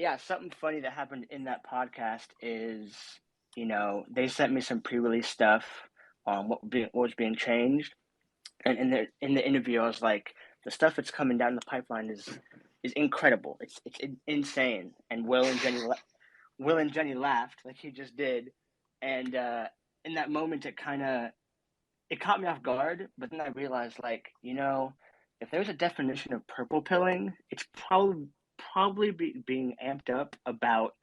Yeah, something funny that happened in that podcast is, they sent me some pre-release stuff on what was being changed, and in the interview, I was like, the stuff that's coming down the pipeline is incredible. It's insane. And Will and Jenny laughed like he just did, and in that moment, it caught me off guard. But then I realized, like, if there's a definition of purple pilling, it's probably being amped up about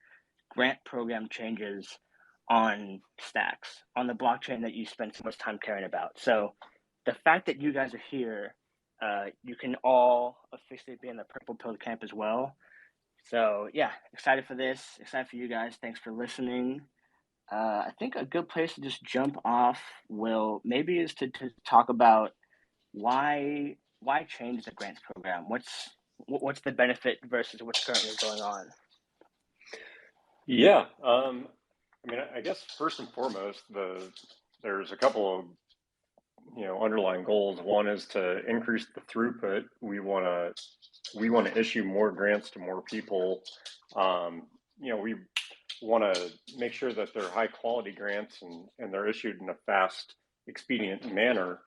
grant program changes on stacks on the blockchain that you spend so much time caring about. So the fact that you guys are here, you can all officially be in the purple pill camp as well. So yeah, excited for this. Excited for you guys. Thanks for listening. I think a good place to just jump off, Will, maybe is to talk about why change the grants program. What's the benefit versus what's currently going on? Yeah, I guess first and foremost, there's a couple of underlying goals. One is to increase the throughput. We want to issue more grants to more people. We want to make sure that they're high quality grants and they're issued in a fast, expedient manner.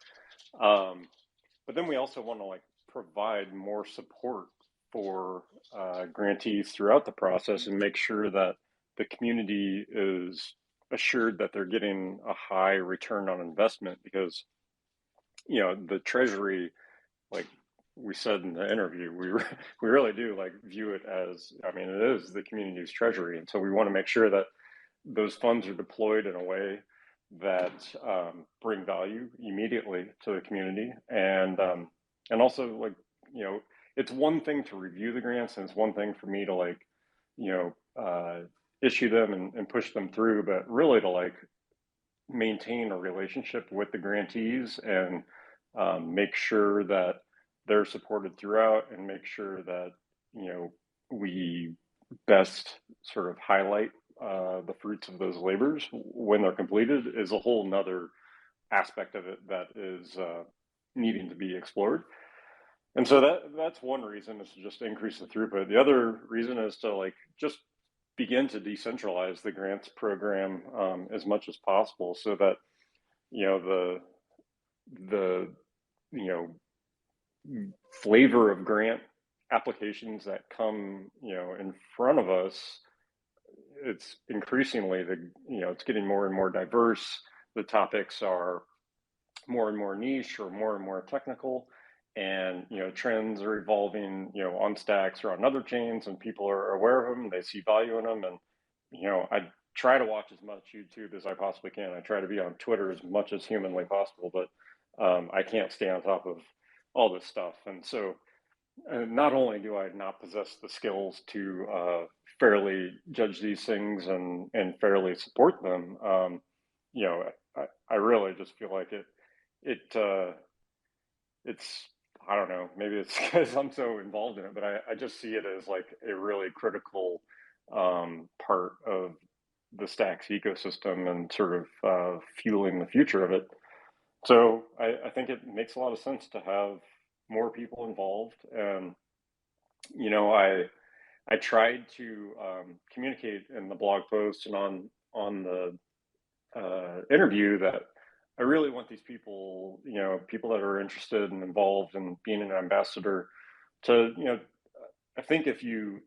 But then we also want to provide more support for grantees throughout the process and make sure that the community is assured that they're getting a high return on investment because the treasury, like we said in the interview, we really do view it as, it is the community's treasury, and so we want to make sure that those funds are deployed in a way that bring value immediately to the community, and also it's one thing to review the grants and it's one thing for me to issue them and push them through, but really to maintain a relationship with the grantees and make sure that they're supported throughout and make sure that we best sort of highlight the fruits of those labors when they're completed is a whole nother aspect of it that is needing to be explored. And so that's one reason, is to just increase the throughput. The other reason is to just begin to decentralize the grants program as much as possible, so that the flavor of grant applications that come in front of us, it's increasingly it's getting more and more diverse. The topics are more and more niche or more technical, and trends are evolving on stacks or on other chains, and people are aware of them, they see value in them. And I try to watch as much YouTube as I possibly can. I try to be on Twitter as much as humanly possible, but I can't stay on top of all this stuff. And so not only do I not possess the skills to fairly judge these things and fairly support them, I really just feel like it's, I don't know, maybe it's because I'm so involved in it, but I just see it as a really critical part of the Stacks ecosystem and sort of fueling the future of it. So I think it makes a lot of sense to have more people involved. And I tried to communicate in the blog post and on the interview that I really want these people, people that are interested and involved in being an ambassador, to I think if you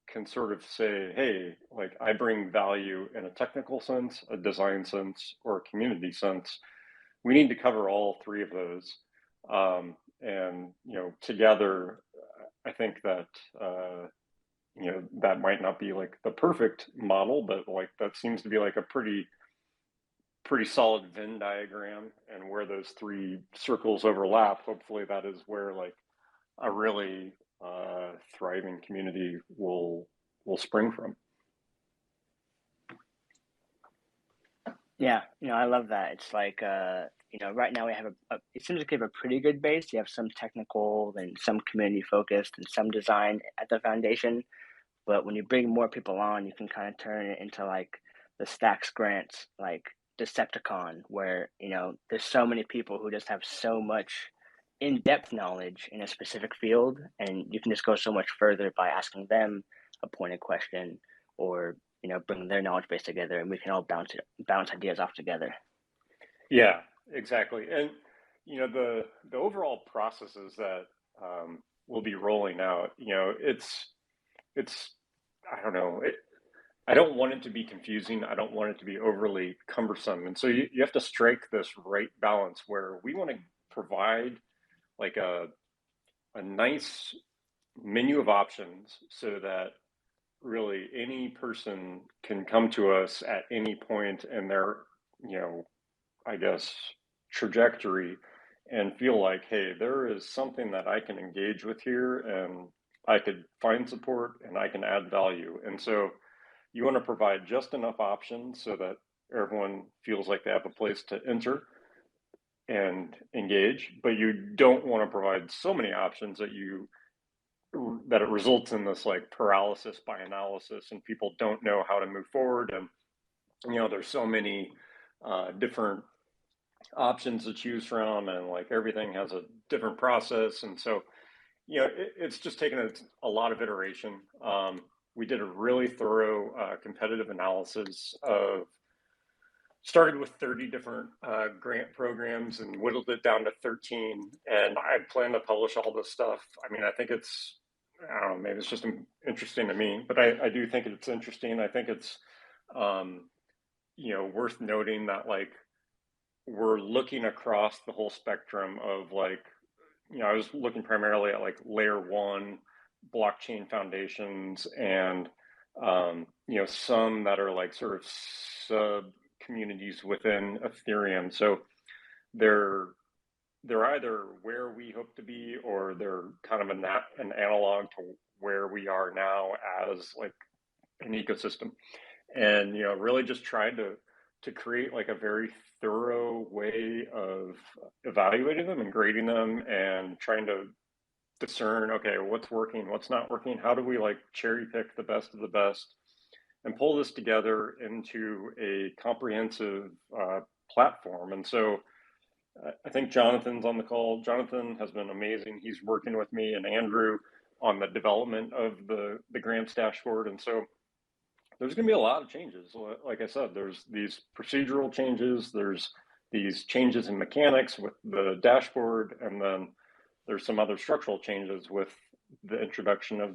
can sort of say, hey, I bring value in a technical sense, a design sense, or a community sense, we need to cover all three of those. And together, I think that that might not be the perfect model, but that seems to be a pretty solid Venn diagram, and where those three circles overlap, hopefully that is where a really thriving community will spring from. Yeah, I love that. It's right now we have it seems like we have a pretty good base. You have some technical and some community focused and some design at the foundation. But when you bring more people on, you can kind of turn it into the Stacks grants, Decepticon, where, there's so many people who just have so much in-depth knowledge in a specific field, and you can just go so much further by asking them a pointed question, or bring their knowledge base together, and we can all bounce ideas off together. Yeah, exactly. And the overall processes that will be rolling out, it's I don't know. I don't want it to be confusing. I don't want it to be overly cumbersome. And so you have to strike this right balance where we want to provide like a nice menu of options so that really any person can come to us at any point in their, you know, I guess, trajectory and feel like, hey, there is something that I can engage with here and I could find support and I can add value. And so you want to provide just enough options so that everyone feels like they have a place to enter and engage, but you don't want to provide so many options that it results in this like paralysis by analysis and people don't know how to move forward. And there's so many different options to choose from, and like everything has a different process. And so it's just taken a lot of iteration. We did a really thorough competitive analysis of started with 30 different grant programs and whittled it down to 13. And I plan to publish all this stuff. I mean, I think I don't know, maybe it's just interesting to me, but I do think it's interesting. I think it's, worth noting that like we're looking across the whole spectrum of like, I was looking primarily at like layer one blockchain foundations and, some that are like sort of sub communities within Ethereum. So they're either where we hope to be, or they're kind of an analog to where we are now as like an ecosystem. And really just tried to create like a very thorough way of evaluating them and grading them and trying to discern, okay, what's working, what's not working, how do we like cherry pick the best of the best and pull this together into a comprehensive platform. And so I think Jonathan's on the call. Jonathan has been amazing. He's working with me and Andrew on the development of the grants dashboard. And so there's going to be a lot of changes. Like I said, there's these procedural changes, there's these changes in mechanics with the dashboard, and then there's some other structural changes with the introduction of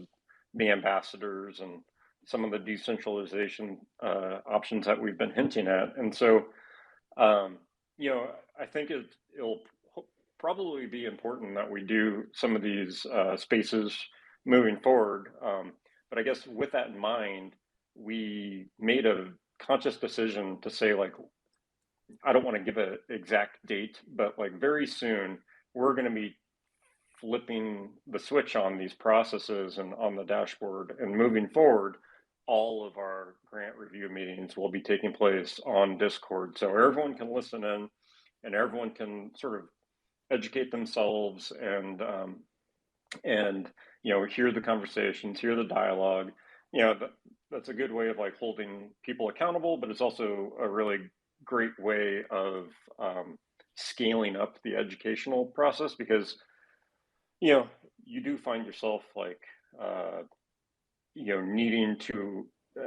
the ambassadors and some of the decentralization options that we've been hinting at. And so, I think it'll probably be important that we do some of these spaces moving forward. But I guess with that in mind, we made a conscious decision to say, like, I don't want to give an exact date, but like very soon we're going to be flipping the switch on these processes and on the dashboard, and moving forward all of our grant review meetings will be taking place on Discord, so everyone can listen in and everyone can sort of educate themselves and hear the conversations, hear the dialogue. That's a good way of like holding people accountable, but it's also a really great way of scaling up the educational process, because you do find yourself like needing to,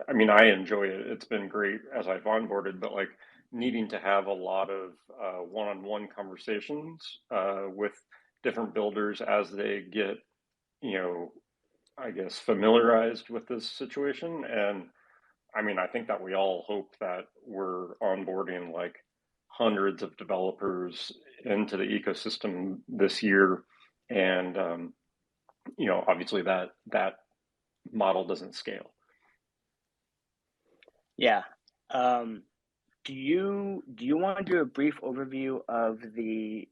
I mean, I enjoy it, it's been great as I've onboarded, but like needing to have a lot of one-on-one conversations with different builders as they get I guess familiarized with this situation. And I mean, I think that we all hope that we're onboarding like hundreds of developers into the ecosystem this year. And obviously that model doesn't scale. Yeah. Do you want to do a brief overview of the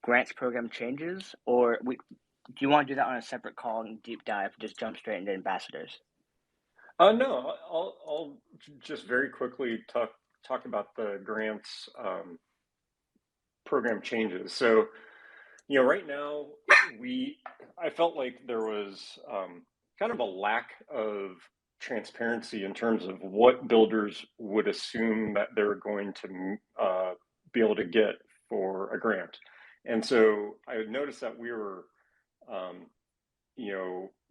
grants program changes, or do you want to do that on a separate call and deep dive, just jump straight into ambassadors? No, I'll just very quickly talk about the grants program changes. So, right now I felt like there was kind of a lack of transparency in terms of what builders would assume that they're going to be able to get for a grant. And so I noticed that we were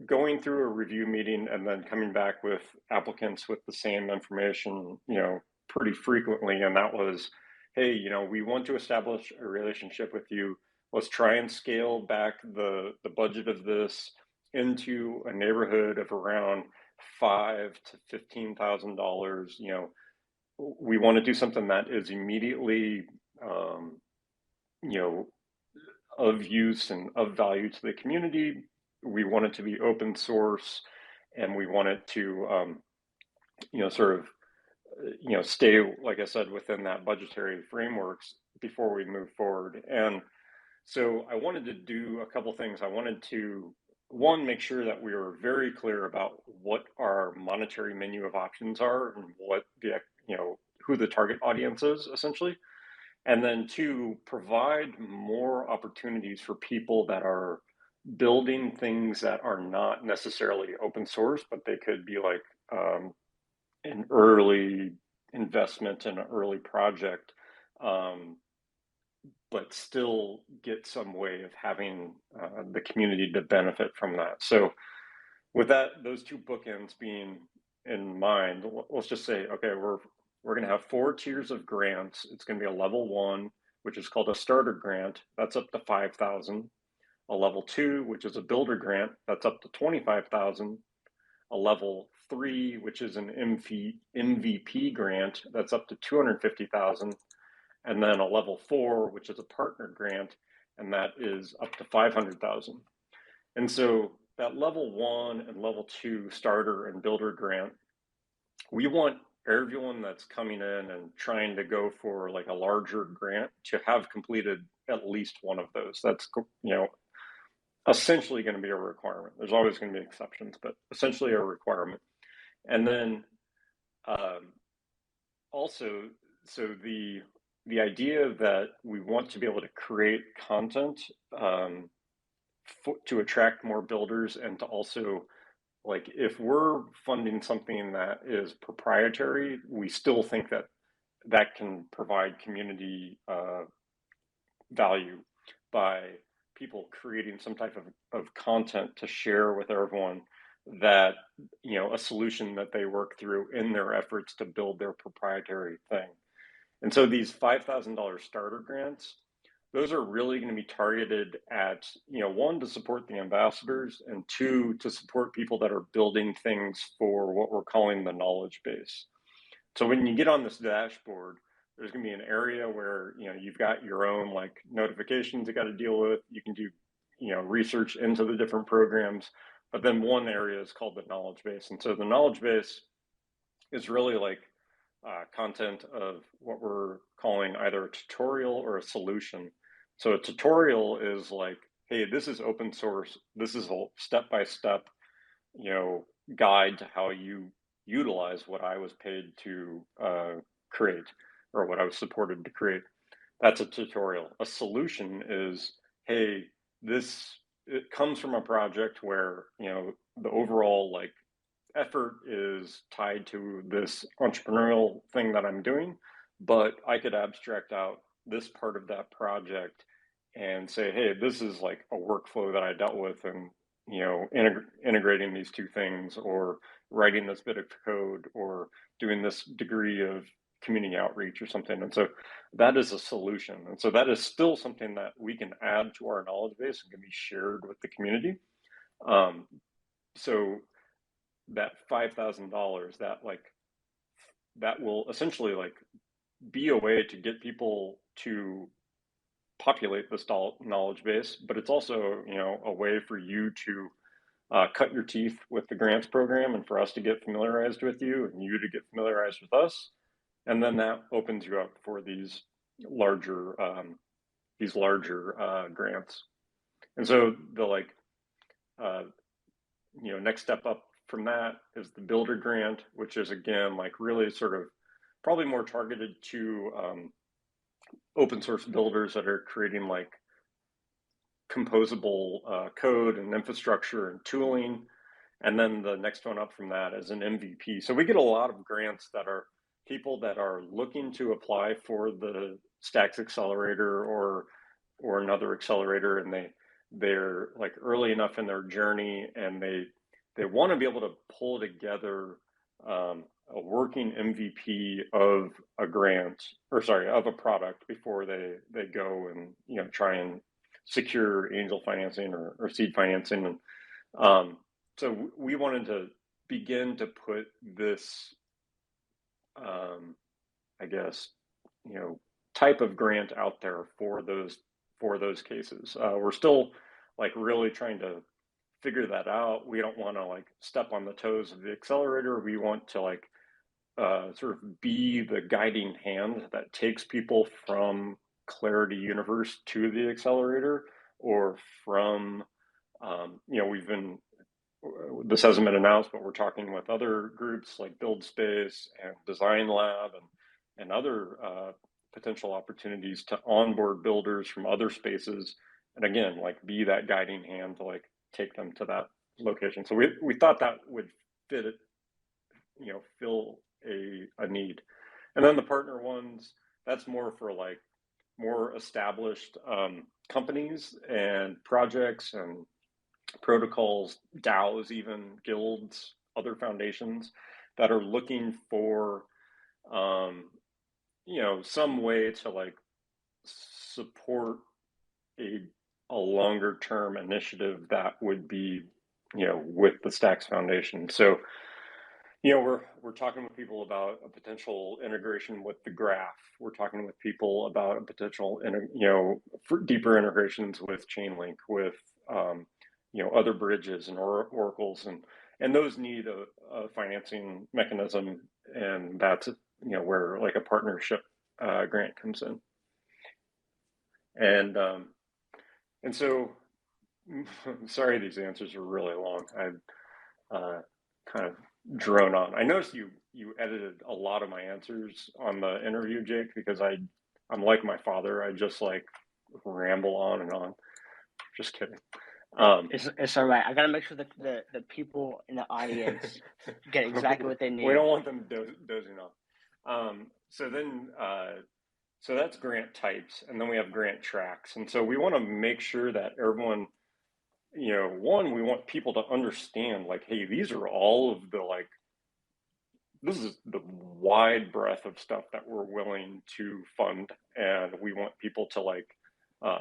going through a review meeting and then coming back with applicants with the same information, pretty frequently. And that was, hey, we want to establish a relationship with you. Let's try and scale back the budget of this into a neighborhood of around $5,000 to $15,000. We want to do something that is immediately, you know, of use and of value to the community. We want it to be open source, and we want it to, sort of, stay, like I said, within that budgetary frameworks before we move forward. And so I wanted to do a couple things. I wanted to, one, make sure that we were very clear about what our monetary menu of options are and what who the target audience is, essentially. And then two, provide more opportunities for people that are building things that are not necessarily open source, but they could be like an early investment in an early project, but still get some way of having the community to benefit from that. So with those two bookends being in mind, let's just say, okay, we're going to have 4 tiers of grants. It's going to be a level 1, which is called a starter grant. That's up to 5,000. A level 2, which is a builder grant. That's up to 25,000. A level 3, which is an MVP grant. That's up to 250,000. And then a level 4, which is a partner grant, and that is up to 500,000. And so that level 1 and level 2 starter and builder grant, we want everyone that's coming in and trying to go for like a larger grant to have completed at least one of those. That's, essentially going to be a requirement. There's always going to be exceptions, but essentially a requirement. And then also, so the idea that we want to be able to create content to attract more builders, and to also, like, if we're funding something that is proprietary, we still think that that can provide community value by people creating some type of content to share with everyone, that a solution that they work through in their efforts to build their proprietary thing. And so these $5,000 starter grants, those are really going to be targeted at, one, to support the ambassadors, and two, to support people that are building things for what we're calling the knowledge base. So when you get on this dashboard, there's going to be an area where, you've got your own like notifications you got to deal with. You can do, research into the different programs, but then one area is called the knowledge base. And so the knowledge base is really like content of what we're calling either a tutorial or a solution. So a tutorial is like, hey, this is open source. This is a step-by-step, guide to how you utilize what I was paid to create, or what I was supported to create. That's a tutorial. A solution is, hey, it comes from a project where, the overall like effort is tied to this entrepreneurial thing that I'm doing, but I could abstract out this part of that project and say, hey, this is like a workflow that I dealt with, and integrating these two things, or writing this bit of code, or doing this degree of community outreach or something. And so that is a solution. And so that is still something that we can add to our knowledge base and can be shared with the community. So that $5,000, that will essentially like be a way to get people to populate this knowledge base, but it's also, a way for you to cut your teeth with the grants program, and for us to get familiarized with you, and you to get familiarized with us. And then that opens you up for these larger grants. And so the next step up from that is the builder grant, which is, again, like really sort of probably more targeted to open source builders that are creating like composable code and infrastructure and tooling. And then the next one up from that is an MVP. So we get a lot of grants that are people that are looking to apply for the Stacks Accelerator or another accelerator, and they're like early enough in their journey, and they want to be able to pull together a working MVP of a grant, or sorry, of a product before they go and try and secure angel financing or seed financing. And so we wanted to begin to put this, I guess, type of grant out there for those cases. We're still like really trying to figure that out. We don't want to like step on the toes of the accelerator. We want to like sort of be the guiding hand that takes people from Clarity Universe to the accelerator, or from we've been, this hasn't been announced, but we're talking with other groups like Build Space and Design Lab and other potential opportunities to onboard builders from other spaces, and again, like be that guiding hand to like take them to that location. So we thought that would fit it, fill a need. And then the partner ones, that's more for like more established companies and projects and protocols, DAOs, even guilds, other foundations that are looking for some way to like support a longer term initiative that would be with the Stacks Foundation. So we're talking with people about a potential integration with the graph. We're talking with people about a potential for deeper integrations with Chainlink, with other bridges and oracles, and those need a financing mechanism, and that's where like a partnership grant comes in. And so sorry, these answers are really long. I kind of drone on. I noticed you edited a lot of my answers on the interview, Jake, because I'm like my father. I just like ramble on and on. Just kidding. It's all right. I gotta make sure that the people in the audience get exactly what they need. We don't want them dozing off. So that's grant types, and then we have grant tracks. And so we want to make sure that everyone, one, we want people to understand like, hey, these are all of the like, this is the wide breadth of stuff that we're willing to fund, and we want people to like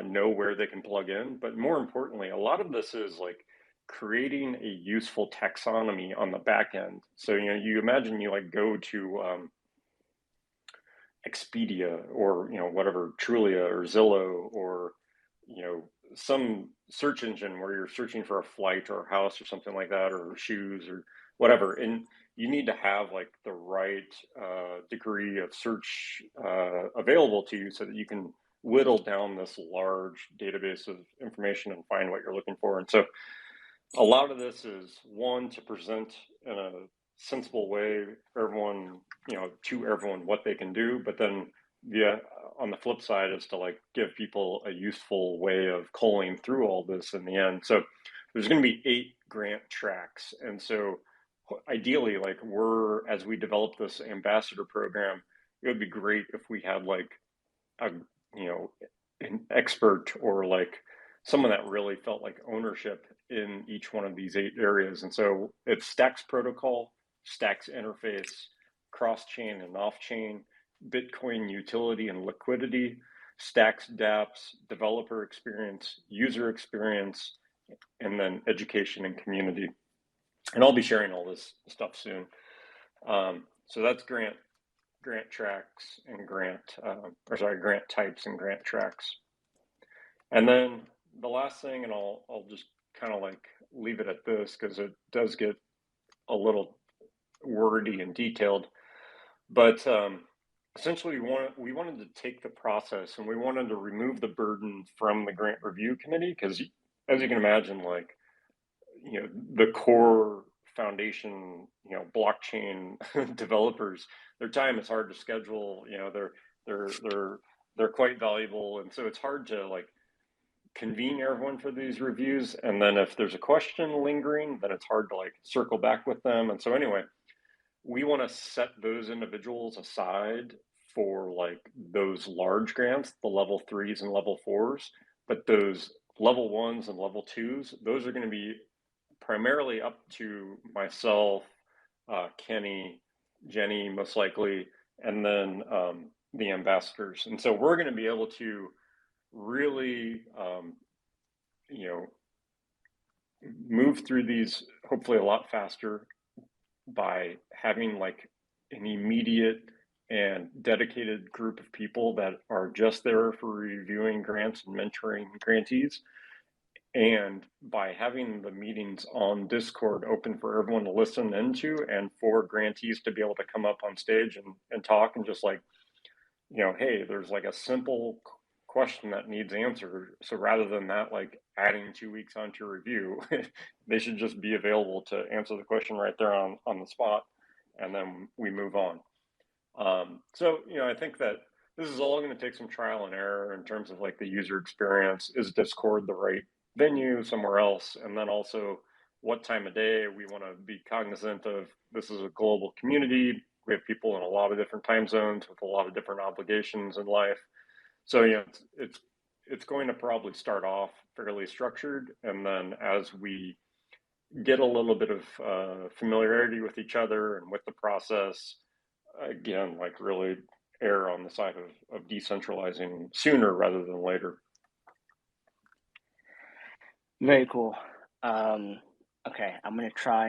know where they can plug in. But more importantly, a lot of this is like creating a useful taxonomy on the back end. So you imagine you like go to Expedia or whatever, Trulia or Zillow, or some search engine where you're searching for a flight or a house or something like that, or shoes or whatever, and you need to have like the right degree of search available to you so that you can whittle down this large database of information and find what you're looking for. And so a lot of this is, one, to present in a sensible way everyone, to everyone what they can do, but then on the flip side is to like give people a useful way of culling through all this in the end. So there's going to be 8 grant tracks, and so ideally, like as we develop this ambassador program, it would be great if we had like a an expert, or like someone that really felt like ownership in each one of these 8 areas. And so it's Stacks protocol, Stacks interface, cross-chain and off-chain, Bitcoin utility and liquidity, Stacks dApps, developer experience, user experience, and then education and community. And I'll be sharing all this stuff soon. So that's grant tracks and grant types and grant tracks. And then the last thing, and I'll just kind of like leave it at this because it does get a little wordy and detailed, but essentially we wanted to take the process and we wanted to remove the burden from the grant review committee, because as you can imagine, like the core foundation blockchain developers, their time is hard to schedule. They're quite valuable, and so it's hard to like convene everyone for these reviews, and then if there's a question lingering, then it's hard to like circle back with them. And so anyway, we want to set those individuals aside for like those large grants, the level 3s and level 4s, but those level ones and level twos, those are going to be primarily up to myself, Kenny, Jenny, most likely, and then the ambassadors. And so we're going to be able to really, you know, move through these hopefully a lot faster by having like an immediate and dedicated group of people that are just there for reviewing grants and mentoring grantees. And by having the meetings on Discord open for everyone to listen into and for grantees to be able to come up on stage and talk and just like, hey, there's like a simple question that needs answered. So rather than that, like adding 2 weeks onto your review, they should just be available to answer the question right there on the spot. And then we move on. So, I think that this is all going to take some trial and error in terms of like the user experience. Is Discord the right venue somewhere else? And then also what time of day we want to be cognizant of. This is a global community. We have people in a lot of different time zones with a lot of different obligations in life. So, it's going to probably start off fairly structured. And then as we get a little bit of familiarity with each other and with the process, again, like really err on the side of decentralizing sooner rather than later. Very cool. Um, okay, I'm gonna try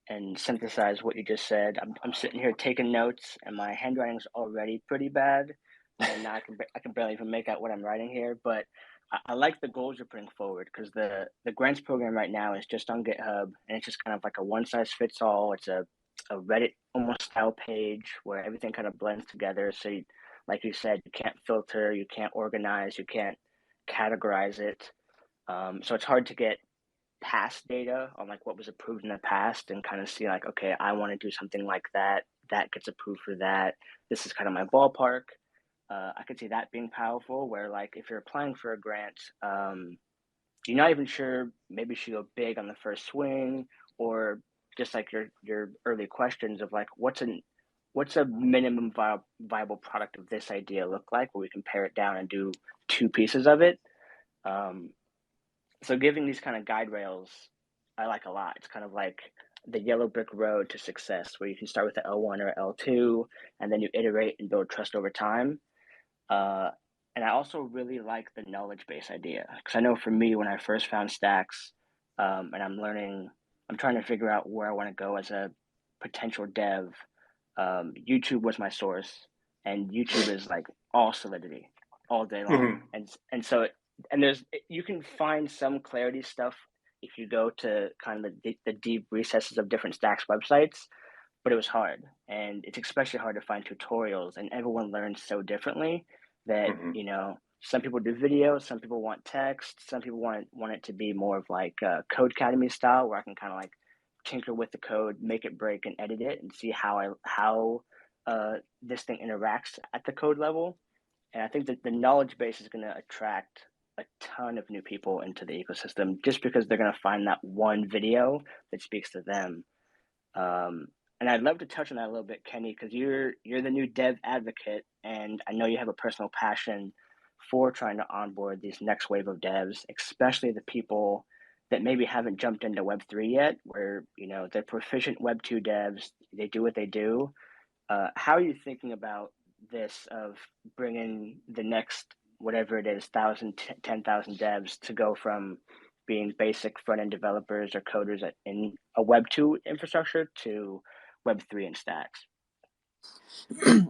and synthesize what you just said. I'm sitting here taking notes, and my handwriting's already pretty bad, and now I can barely even make out what I'm writing here. But I like the goals you're putting forward because the grants program right now is just on GitHub, and it's just kind of like a one size fits all. It's a Reddit almost style page where everything kind of blends together. So, like you said, you can't filter, you can't organize, you can't categorize it. So it's hard to get past data on like what was approved in the past and kind of see like, okay, I want to do something like that. That gets approved for that. This is kind of my ballpark. I could see that being powerful. Where like if you're applying for a grant, you're not even sure. Maybe you should go big on the first swing, or just like your early questions of like, what's a minimum viable product of this idea look like, where we can pare it down and do two pieces of it. Um, so giving these kind of guide rails, I like a lot. It's kind of like the yellow brick road to success, where you can start with the L1 or L2, and then you iterate and build trust over time. Uh, and I also really like the knowledge base idea because I know for me, when I first found Stacks, and I'm trying to figure out where I want to go as a potential dev. YouTube was my source, and YouTube is like all solidity all day long, Mm-hmm. and so and there's you can find some clarity stuff if you go to kind of the deep recesses of different Stacks websites, but it was hard, and it's especially hard to find tutorials, and everyone learns so differently that Mm-hmm. some people do video, some people want text, some people want it to be more of like Code Academy style, where I can kind of like tinker with the code, make it break, and edit it, and see how this thing interacts at the code level. And I think that the knowledge base is going to attract a ton of new people into the ecosystem just because they're going to find that one video that speaks to them. Um, and I'd love to touch on that a little bit, Kenny, because you're the new dev advocate, and I know you have a personal passion for trying to onboard these next wave of devs, especially the people that maybe haven't jumped into Web3 yet, where they're proficient Web2 devs, they do what they do. How are you thinking about this of bringing the next whatever it is, 10,000 devs to go from being basic front end developers or coders in a Web2 infrastructure to Web3 and Stacks?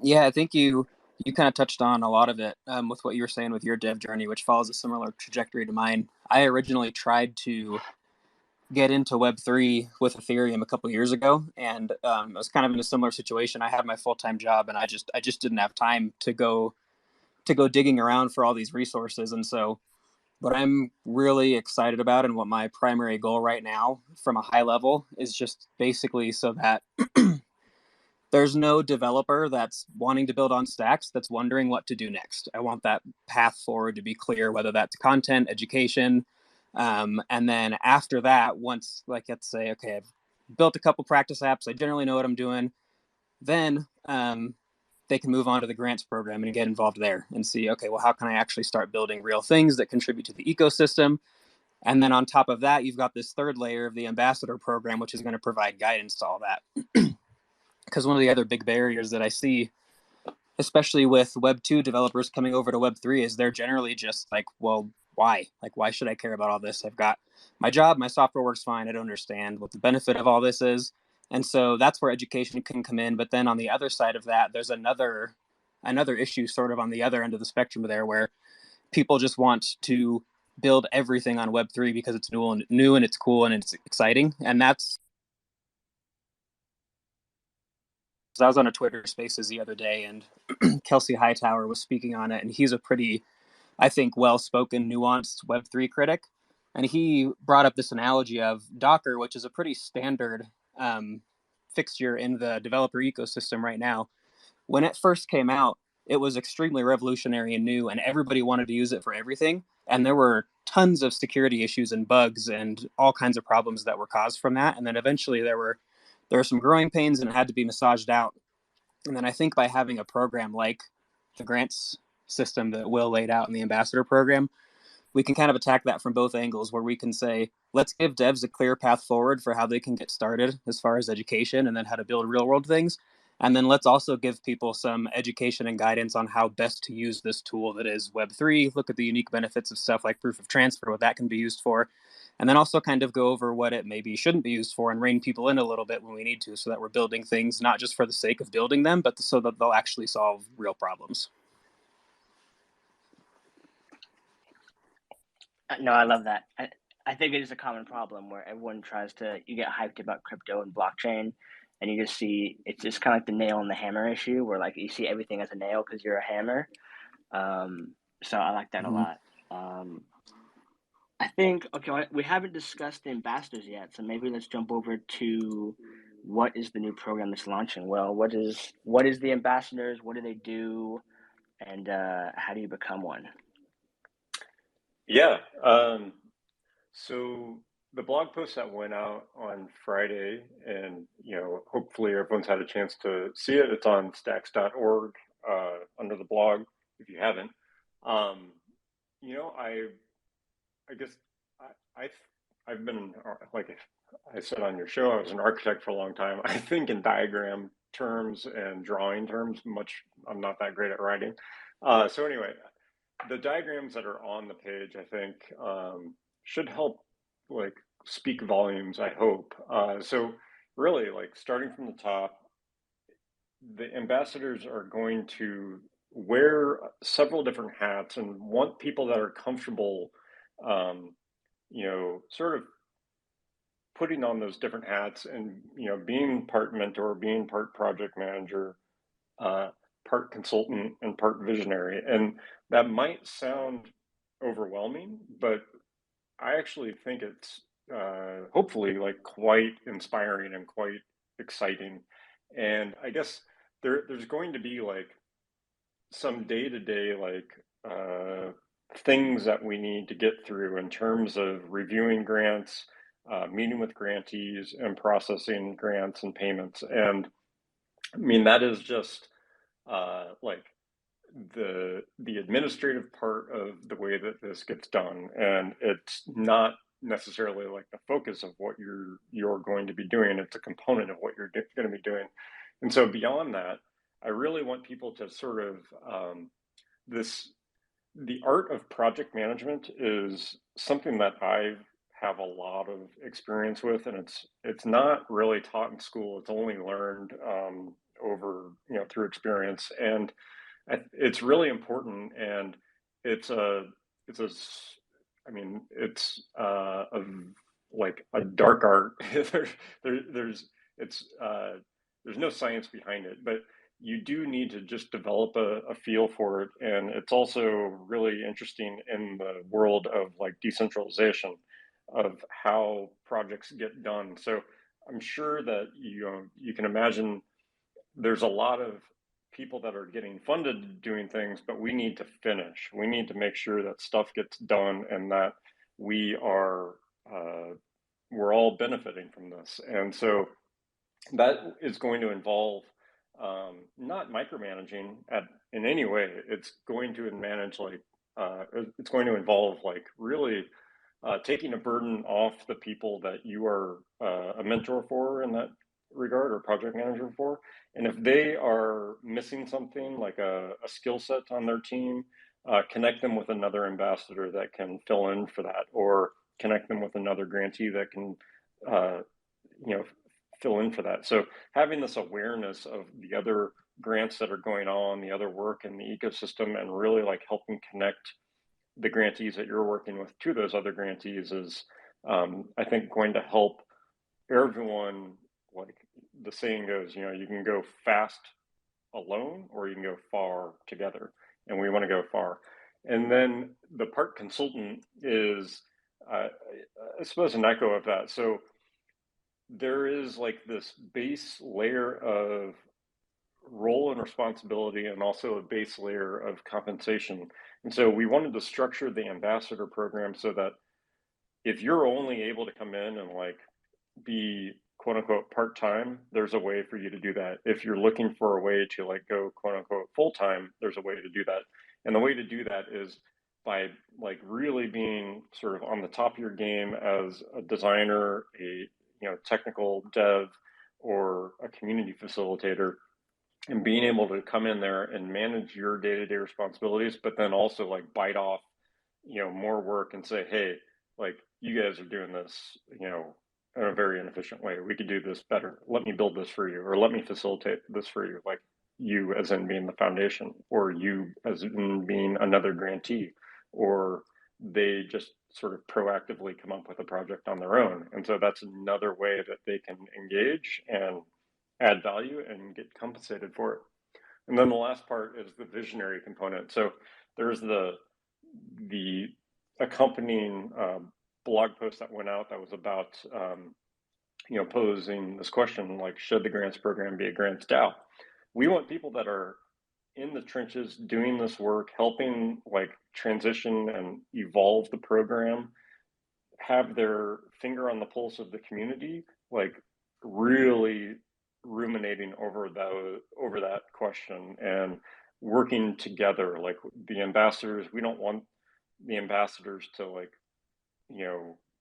Yeah, I think you kind of touched on a lot of it with what you were saying with your dev journey, which follows a similar trajectory to mine. I originally tried to get into Web3 with Ethereum a couple years ago, and I was kind of in a similar situation. I had my full-time job, and I just didn't have time to go digging around for all these resources. And so what I'm really excited about and what my primary goal right now from a high level is just basically so that there's no developer that's wanting to build on Stacks that's wondering what to do next. I want that path forward to be clear, whether that's content, education. And then after that, once, like, let's say, okay, I've built a couple practice apps, I generally know what I'm doing. Then they can move on to the grants program and get involved there and see, okay, well, how can I actually start building real things that contribute to the ecosystem? And then on top of that, you've got this third layer of the ambassador program, which is going to provide guidance to all that. Because one of the other big barriers that I see, especially with Web 2 developers coming over to Web 3, is they're generally just like, well, why? Like, why should I care about all this? I've got my job, my software works fine. I don't understand what the benefit of all this is. And so that's where education can come in. But then on the other side of that, there's another issue sort of on the other end of the spectrum there, where people just want to build everything on Web3 because it's new and it's cool and it's exciting. And that's, I was on a Twitter Spaces the other day, and Kelsey Hightower was speaking on it, and he's a pretty, I think, well-spoken, nuanced Web3 critic. And he brought up this analogy of Docker, which is a pretty standard fixture in the developer ecosystem right now. When it first came out, it was extremely revolutionary and new, and everybody wanted to use it for everything. And there were tons of security issues and bugs and all kinds of problems that were caused from that. And then eventually there were some growing pains, and it had to be massaged out. And then I think by having a program like the grants system that Will laid out in the ambassador program, we can kind of attack that from both angles, where we can say, let's give devs a clear path forward for how they can get started as far as education and then how to build real world things. And then let's also give people some education and guidance on how best to use this tool that is Web3, look at the unique benefits of stuff like proof of transfer, what that can be used for, and then also kind of go over what it maybe shouldn't be used for and rein people in a little bit when we need to, so that we're building things not just for the sake of building them, but so that they'll actually solve real problems. No, I love that. I think it is a common problem where everyone tries to, you get hyped about crypto and blockchain, and you just see it's just kind of like the nail in the hammer issue, where like you see everything as a nail because you're a hammer. So I like that a Mm-hmm. lot. I think, okay, we haven't discussed the ambassadors yet, so maybe let's jump over to what is the new program that's launching. Well, what is the ambassadors? What do they do? And how do you become one? Yeah. So the blog post that went out on Friday, and hopefully everyone's had a chance to see it. It's on stacks.org under the blog if you haven't. I guess I've been, like I said on your show, I was an architect for a long time. I think in diagram terms and drawing terms. I'm not that great at writing. So anyway, the diagrams that are on the page, I think, should help like speak volumes, I hope. So really, like starting from the top, the ambassadors are going to wear several different hats and want people that are comfortable, sort of putting on those different hats and, being part mentor, being part project manager, uh, part consultant, and part visionary. And that might sound overwhelming, but I actually think it's hopefully like quite inspiring and quite exciting. And I guess there's going to be like some day-to-day like things that we need to get through in terms of reviewing grants, meeting with grantees, and processing grants and payments. And I mean, that is just like the administrative part of the way that this gets done, and it's not necessarily like the focus of what you're going to be doing. It's a component of what you're going to be doing. And so beyond that, I really want people to sort of this the art of project management is something that I have a lot of experience with, and it's not really taught in school. It's only learned over through experience, and it's really important. And it's a it's a I mean a like a dark art. There's it's there's no science behind it, but you do need to just develop a feel for it. And it's also really interesting in the world of like decentralization of how projects get done. So I'm sure that you can imagine there's a lot of people that are getting funded doing things, but we need to finish. We need to make sure that stuff gets done and that we are we're all benefiting from this. And so that is going to involve not micromanaging in any way. It's going to manage it's going to involve really taking a burden off the people that you are a mentor for in that regard, or project manager for. And if they are missing something like a skill set on their team, connect them with another ambassador that can fill in for that, or connect them with another grantee that can uh, fill in for that. So having this awareness of the other grants that are going on, the other work in the ecosystem, and really helping connect the grantees that you're working with to those other grantees is, I think, going to help everyone. Like the saying goes, you can go fast alone or you can go far together, and we want to go far. And then the part consultant is, I suppose, an echo of that. So there is this base layer of role and responsibility, and also a base layer of compensation. And so we wanted to structure the ambassador program so that if you're only able to come in and be quote unquote part-time, there's a way for you to do that. If you're looking for a way to go quote unquote full-time, there's a way to do that. And the way to do that is by really being sort of on the top of your game as a designer, a technical dev, or a community facilitator, and being able to come in there and manage your day-to-day responsibilities, but then also bite off more work and say, hey, you guys are doing this in a very inefficient way. We could do this better. Let me build this for you, or let me facilitate this for you. You as in being the foundation, or you as in being another grantee, or they just sort of proactively come up with a project on their own. And so that's another way that they can engage and add value and get compensated for it. And then the last part is the visionary component. So there's the accompanying blog post that went out that was about posing this question, should the grants program be a grants DAO? We want people that are in the trenches doing this work, helping transition and evolve the program, have their finger on the pulse of the community, really ruminating over that question and working together. The ambassadors, we don't want the ambassadors to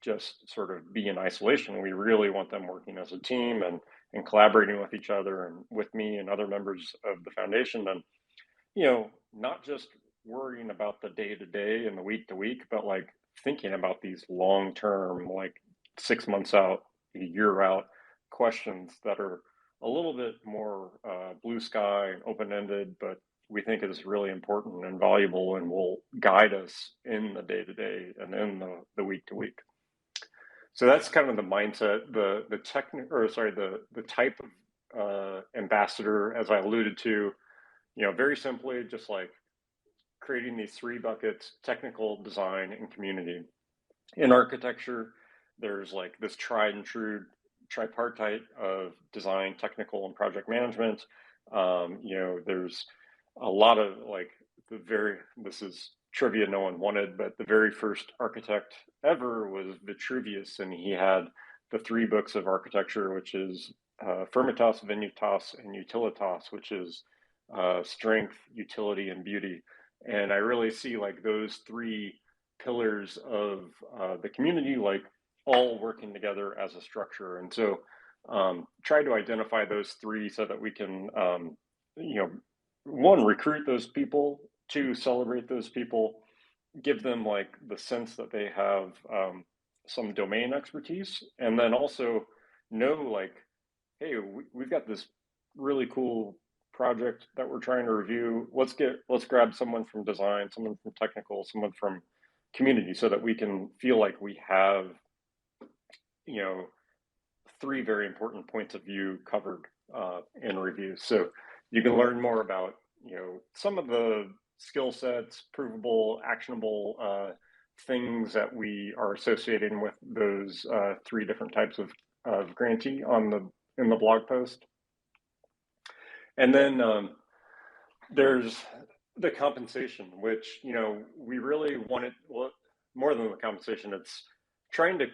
just sort of be in isolation. We really want them working as a team and collaborating with each other and with me and other members of the foundation, and not just worrying about the day to day and the week to week, but thinking about these long term, 6 months out, a year out questions that are a little bit more blue sky and open ended, but we think is really important and valuable and will guide us in the day to day and in the week to week. So that's kind of the mindset, the type of ambassador, as I alluded to. Very simply, just creating these 3 buckets: technical, design, and community. In architecture, there's this tried and true tripartite of design, technical, and project management. There's a lot of this is trivia no one wanted, but the very first architect ever was Vitruvius, and he had the 3 books of architecture, which is Firmitas, Venitas, and Utilitas, which is strength, utility, and beauty. And I really see those 3 pillars of the community all working together as a structure. And so try to identify those 3 so that we can 1, recruit those people, 2, celebrate those people, give them the sense that they have some domain expertise, and then also know hey, we've got this really cool project that we're trying to review. Let's grab someone from design, someone from technical, someone from community, so that we can feel like we have 3 very important points of view covered in review. So you can learn more about some of the skill sets, provable, actionable things that we are associating with those 3 different types of grantee in the blog post. And then there's the compensation, which we really wanted. Well, more than the compensation, it's trying to.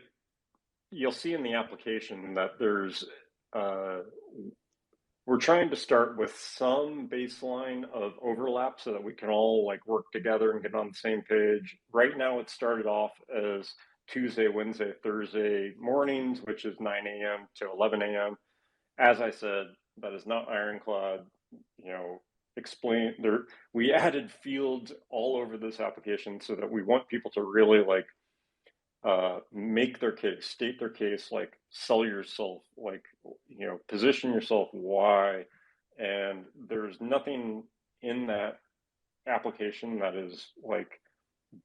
You'll see in the application that there's we're trying to start with some baseline of overlap so that we can all like work together and get on the same page. Right now, it started off as Tuesday, Wednesday, Thursday mornings, which is 9 a.m. to 11 a.m. As I said, that is not ironclad. You know, explain there. We added fields all over this application so that we want people to really like make their case, state their case, like sell yourself, like, you know, position yourself, why. And there's nothing in that application that is like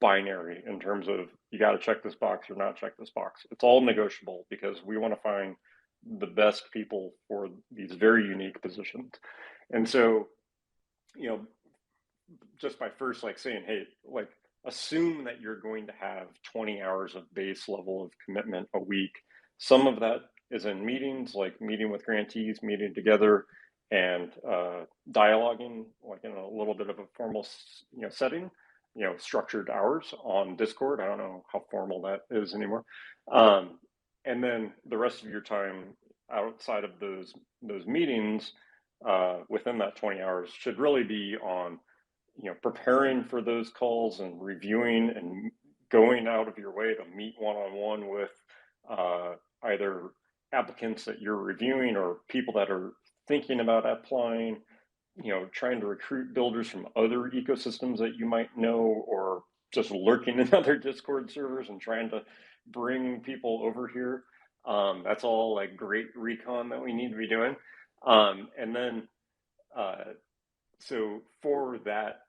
binary in terms of you got to check this box or not check this box. It's all negotiable because we want to find the best people for these very unique positions. And so, you know, just by first like saying, hey, like assume that you're going to have 20 hours of base level of commitment a week. Some of that is in meetings, like meeting with grantees, meeting together, and dialoguing, like in a little bit of a formal, you know, setting. You know, structured hours on Discord. I don't know how formal that is anymore. And then the rest of your time outside of those meetings, within that 20 hours, should really be on, you know, preparing for those calls and reviewing and going out of your way to meet one-on-one with either applicants that you're reviewing or people that are thinking about applying, you know, trying to recruit builders from other ecosystems that you might know, or just lurking in other Discord servers and trying to bring people over here. That's all like great recon that we need to be doing. And then, so for that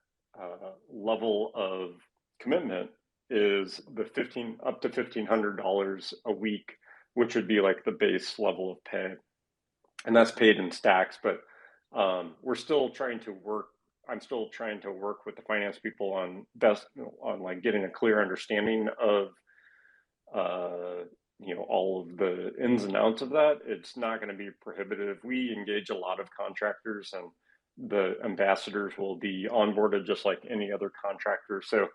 level of commitment is the up to $1,500 a week, which would be like the base level of pay, and that's paid in stacks. But we're still trying to work. I'm still trying to work with the finance people on like getting a clear understanding of you know, all of the ins and outs of that. It's not going to be prohibitive. We engage a lot of contractors, and the ambassadors will be onboarded just like any other contractor. So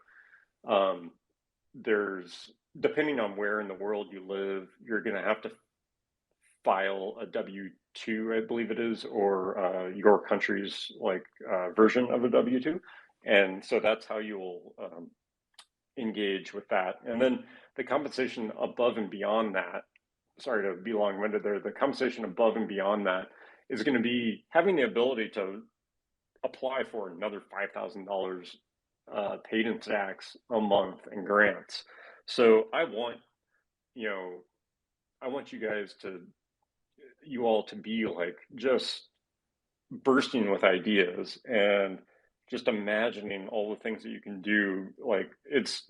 there's, depending on where in the world you live, you're going to have to file a W-2, I believe it is, or your country's like version of a W-2. And so that's how you will engage with that. And then the compensation above and beyond that, sorry to be long-winded there, the compensation above and beyond that is going to be having the ability to apply for another $5,000 paid in stacks a month in grants. So I want, you know, I want you all to be like just bursting with ideas and just imagining all the things that you can do. Like, it's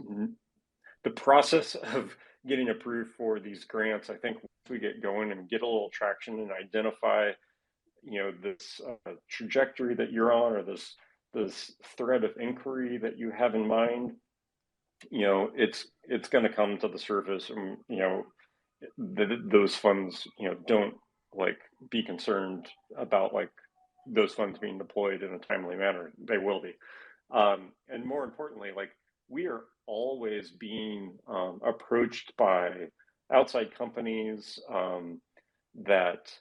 the process of getting approved for these grants. I think once we get going and get a little traction and identify, you know, this trajectory that you're on, or this thread of inquiry that you have in mind, you know, it's going to come to the surface. And, you know, those funds, you know, don't like be concerned about like those funds being deployed in a timely manner. They will be. And more importantly, like, we are always being approached by outside companies that,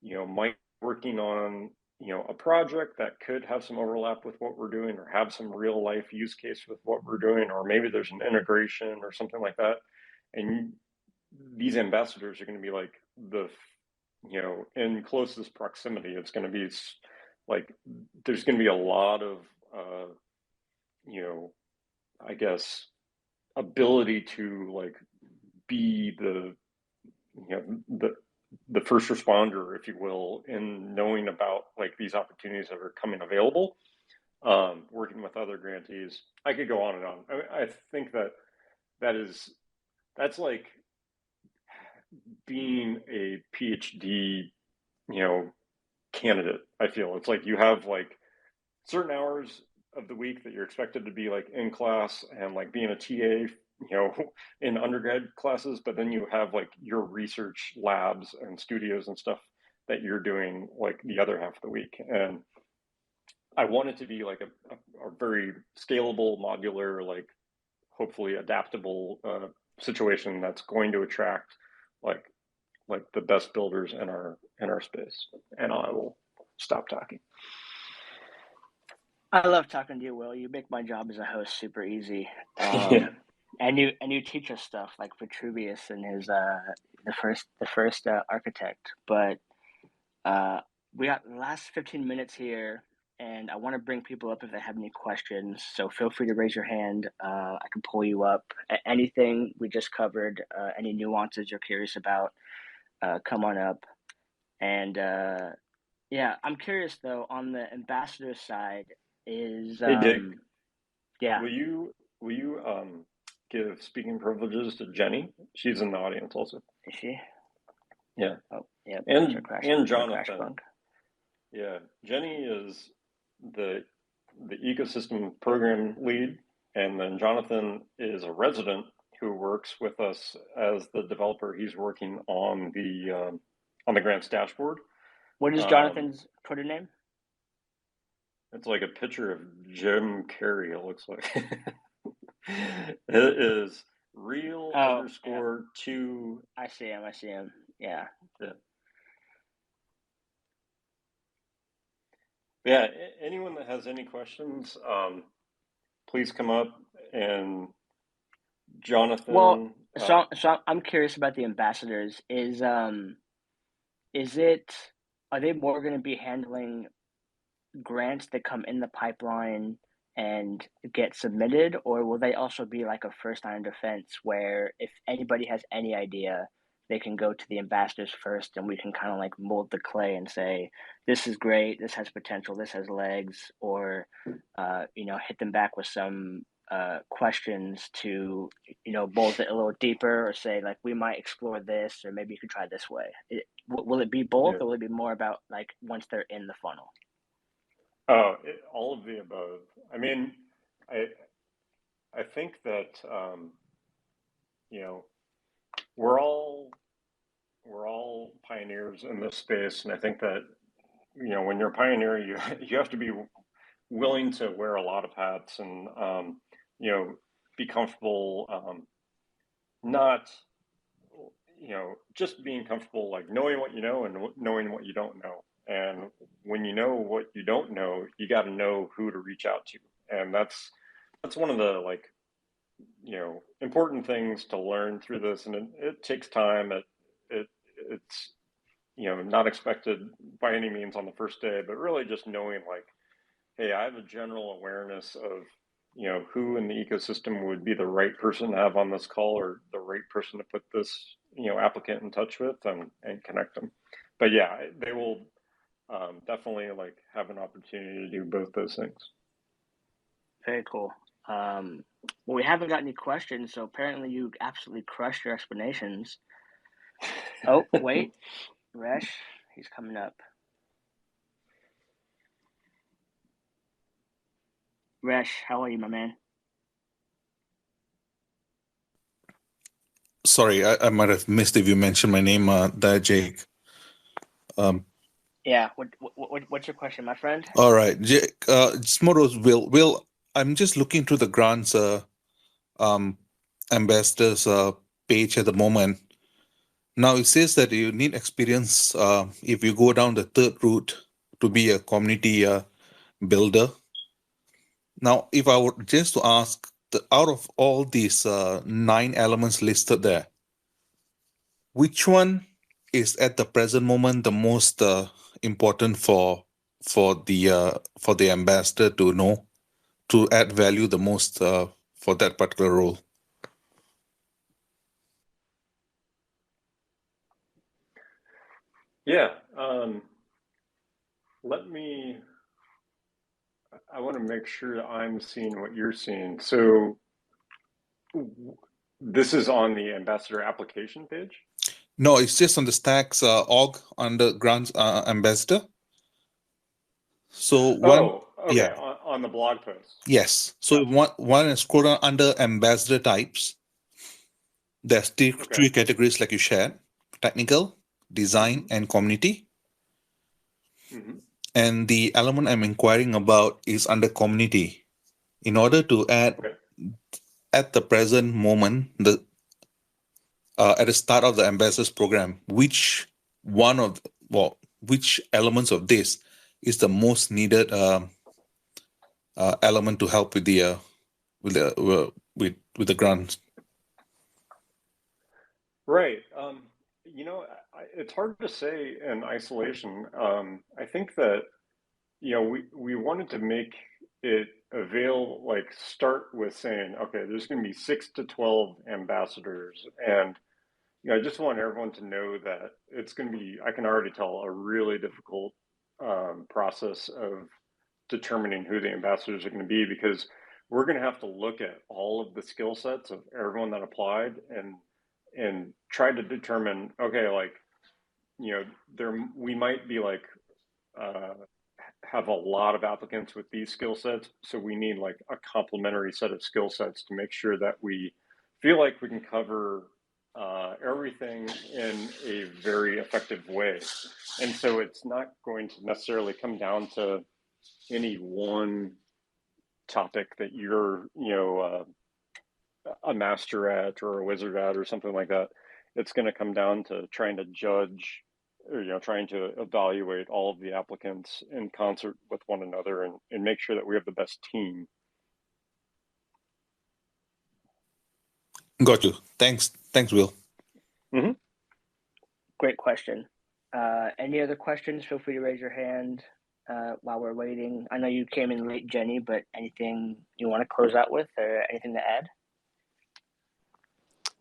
you know, might be working on, you know, a project that could have some overlap with what we're doing, or have some real life use case with what we're doing, or maybe there's an integration or something like that. And these ambassadors are going to be like the, you know, in closest proximity. It's going to be like, there's going to be a lot of you know, I guess, ability to like be the, you know, the first responder, if you will, in knowing about like these opportunities that are coming available, working with other grantees. I could go on and on. I think that's like being a PhD, you know, candidate. I feel it's like you have like certain hours of the week that you're expected to be like in class and like being a TA, you know, in undergrad classes, but then you have like your research labs and studios and stuff that you're doing like the other half of the week. And I want it to be like a very scalable, modular, like hopefully adaptable situation that's going to attract like the best builders in our space. And I will stop talking. I love talking to you, Will. You make my job as a host super easy. Yeah. And you teach us stuff like Vitruvius and his the first architect. But we got the last 15 minutes here, and I want to bring people up if they have any questions. So feel free to raise your hand. I can pull you up. Anything we just covered, any nuances you're curious about, come on up. And yeah, I'm curious though on the ambassador side is Hey, Dick, yeah, will you give speaking privileges to Jenny? She's in the audience also. is she? Yeah. Oh, yeah. And Jonathan. Yeah, Jenny is the ecosystem program lead, and then Jonathan is a resident who works with us as the developer. He's working on the grants dashboard. What is Jonathan's Twitter name? It's like a picture of Jim Carrey, it looks like. It is real underscore two. I see him. Yeah. Yeah, anyone that has any questions, please come up. And Jonathan. Well, so I'm curious about the ambassadors. Are they more going to be handling grants that come in the pipeline and get submitted, or will they also be like a first line of defense where if anybody has any idea, they can go to the ambassadors first and we can kind of like mold the clay and say, this is great, this has potential, this has legs, or, hit them back with some questions to, mold it a little deeper or say like, we might explore this, or maybe you could try this way. Will it be both, or will it be more about like once they're in the funnel? Oh, all of the above. I mean, I think that we're all pioneers in this space, and I think that when you're a pioneer, you have to be willing to wear a lot of hats and be comfortable, not just being comfortable, like knowing what you know and knowing what you don't know. And when you know what you don't know, you got to know who to reach out to. And that's one of the important things to learn through this. And it takes time. It's not expected by any means on the first day, but really just knowing like, hey, I have a general awareness of who in the ecosystem would be the right person to have on this call, or the right person to put this applicant in touch with and connect them. But yeah, they will definitely like have an opportunity to do both those things. Very cool. Well, we haven't got any questions, so apparently you absolutely crushed your explanations. Oh, wait, Resh, he's coming up. Resh, how are you, my man? Sorry, I might have missed if you mentioned my name there, Jake. Yeah, what's your question, my friend? All right, Jake, it's more of Will, I'm just looking through the grants ambassadors page at the moment. Now it says that you need experience if you go down the third route to be a community builder. Now, if I were just to ask, out of all these 9 elements listed there, which one is at the present moment the most important for the ambassador to know, to add value the most for that particular role? Yeah. I want to make sure that I'm seeing what you're seeing. So this is on the ambassador application page? No, it's just on the Stacks org under grants ambassador. So on the blog post. Yes. So one is scroll down under ambassador types. There's three categories like you shared: technical, design, and community. Mm-hmm. And the element I'm inquiring about is under community. In order to add at the present moment, at the start of the ambassadors program, which elements of this is the most needed element to help with the with the grants? Right. It's hard to say in isolation. I think that, we wanted to make it start with saying, okay, there's going to be 6 to 12 ambassadors. And, I just want everyone to know that it's going to be, I can already tell, a really difficult process of determining who the ambassadors are going to be, because we're going to have to look at all of the skill sets of everyone that applied and try to determine, okay, we might be uh, have a lot of applicants with these skill sets, so we need like a complementary set of skill sets to make sure that we feel like we can cover everything in a very effective way. And so it's not going to necessarily come down to any one topic that you're, a master at or a wizard at or something like that. It's going to come down to trying to judge, or trying to evaluate all of the applicants in concert with one another, and make sure that we have the best team. Got you. Thanks, Will. Mm-hmm. Great question. Any other questions? Feel free to raise your hand while we're waiting. I know you came in late, Jenny, but anything you want to close out with, or anything to add?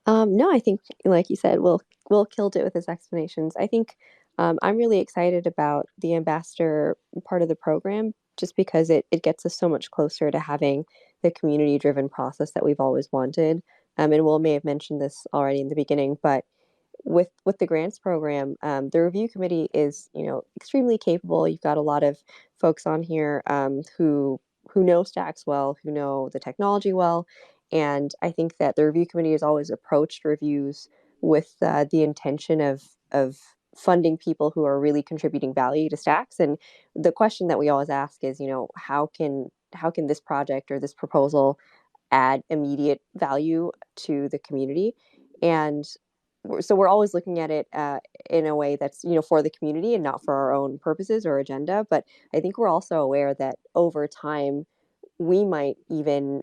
No, I think, like you said, Will killed it with his explanations. I think I'm really excited about the ambassador part of the program, just because it gets us so much closer to having the community-driven process that we've always wanted. And Will may have mentioned this already in the beginning, but with the grants program, the review committee is extremely capable. You've got a lot of folks on here who know Stacks well, who know the technology well, and I think that the review committee has always approached reviews with the intention of funding people who are really contributing value to Stacks. And the question that we always ask is, how can this project or this proposal add immediate value to the community? And so we're always looking at it in a way that's for the community and not for our own purposes or agenda. But I think we're also aware that over time we might even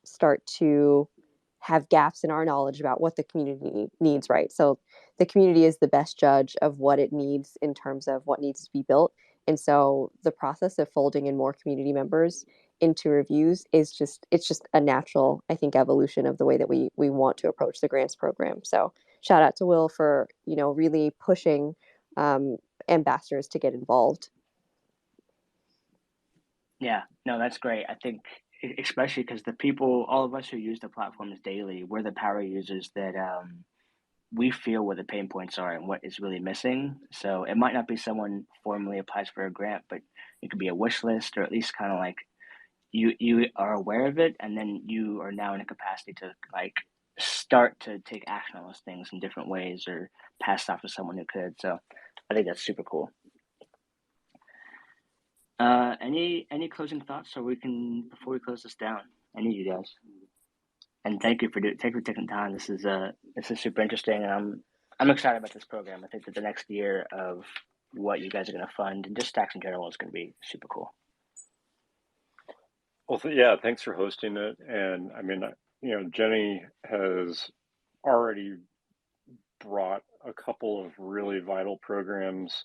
start to have gaps in our knowledge about what the community needs, right? So the community is the best judge of what it needs in terms of what needs to be built. And so the process of folding in more community members into reviews it's just a natural, I think, evolution of the way that we want to approach the grants program. So shout out to Will for really pushing ambassadors to get involved. Yeah, no, that's great. I think especially because the people, all of us who use the platforms daily, we're the power users that we feel where the pain points are and what is really missing. So it might not be someone formally applies for a grant, but it could be a wish list, or at least kind of like you are aware of it, and then you are now in a capacity to like start to take action on those things in different ways, or pass off to someone who could. So I think that's super cool. Any closing thoughts, so we can, before we close this down? Any of you guys? And thank you for taking time. This is super interesting, and I'm excited about this program. I think that the next year of what you guys are going to fund and just Stacks in general is going to be super cool. Well, yeah, thanks for hosting it. And I mean, Jenny has already brought a couple of really vital programs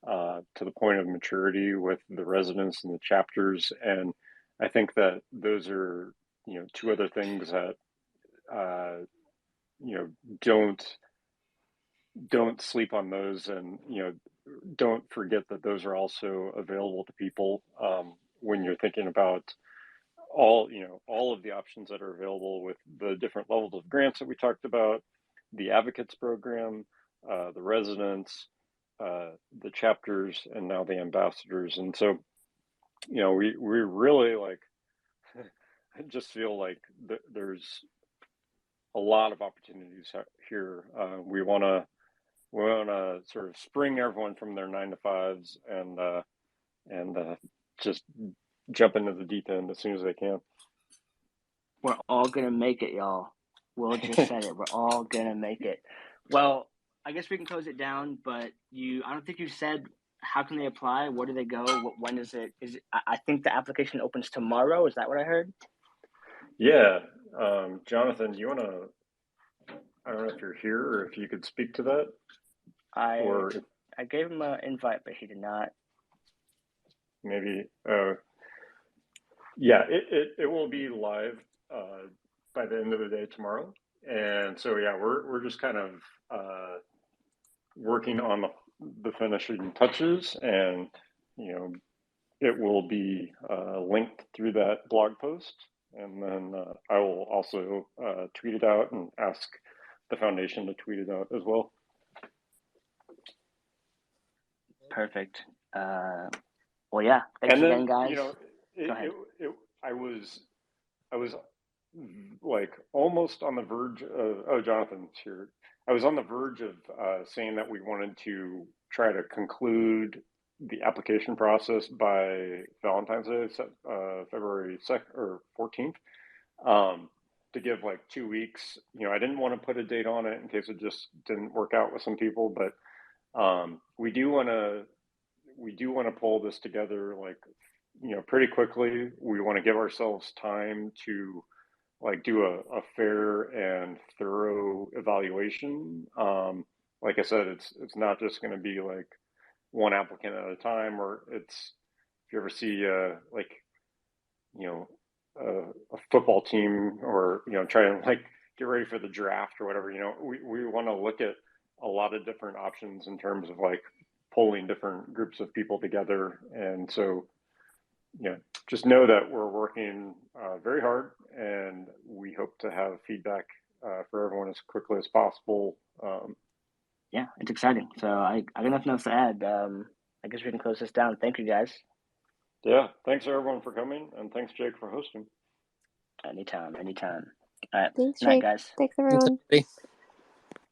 to the point of maturity with the residents and the chapters. And I think that those are, two other things that, don't sleep on those, and, don't forget that those are also available to people when you're thinking about all of the options that are available with the different levels of grants that we talked about, the advocates program, the residents, the chapters, and now the ambassadors. And so, we really I just feel like there's a lot of opportunities here. We want to sort of spring everyone from their 9 to 5s and just jump into the deep end as soon as they can. We're all gonna make it, y'all. Will just said it. We're all gonna make it. Well, I guess we can close it down, but I don't think you said how can they apply? Where do they go? When is it? I think the application opens tomorrow. Is that what I heard? Yeah. Jonathan, do you want to, I don't know if you're here or if you could speak to that, I or I gave him an invite, but he did not. maybe, yeah, it will be live by the end of the day tomorrow. And so, yeah, we're just kind of working on the finishing touches, and, you know, it will be linked through that blog post. And then I will also tweet it out and ask the foundation to tweet it out as well. Perfect. Well, yeah. Thanks And again, then, guys. you know, Go ahead. I was like almost on the verge of, oh, Jonathan's here. I was on the verge of saying that we wanted to try to conclude the application process by Valentine's Day, February 2nd or 14th, to give like 2 weeks. You know, I didn't want to put a date on it in case it just didn't work out with some people, but we do want to pull this together, like, you know, pretty quickly. We want to give ourselves time to like do a fair and thorough evaluation. Like I said, it's not just going to be like one applicant at a time, or it's, if you ever see like, you know, a football team, or, you know, try to like get ready for the draft or whatever, you know, we want to look at a lot of different options in terms of like pulling different groups of people together. And so, you know, just know that we're working very hard, and we hope to have feedback for everyone as quickly as possible. Yeah, it's exciting. So I got nothing else to add. I guess we can close this down. Thank you, guys. Yeah, thanks everyone for coming, and thanks Jake for hosting. Anytime. All right. Thanks, Night, Jake. guys. Thanks, Thanks, everyone. everybody.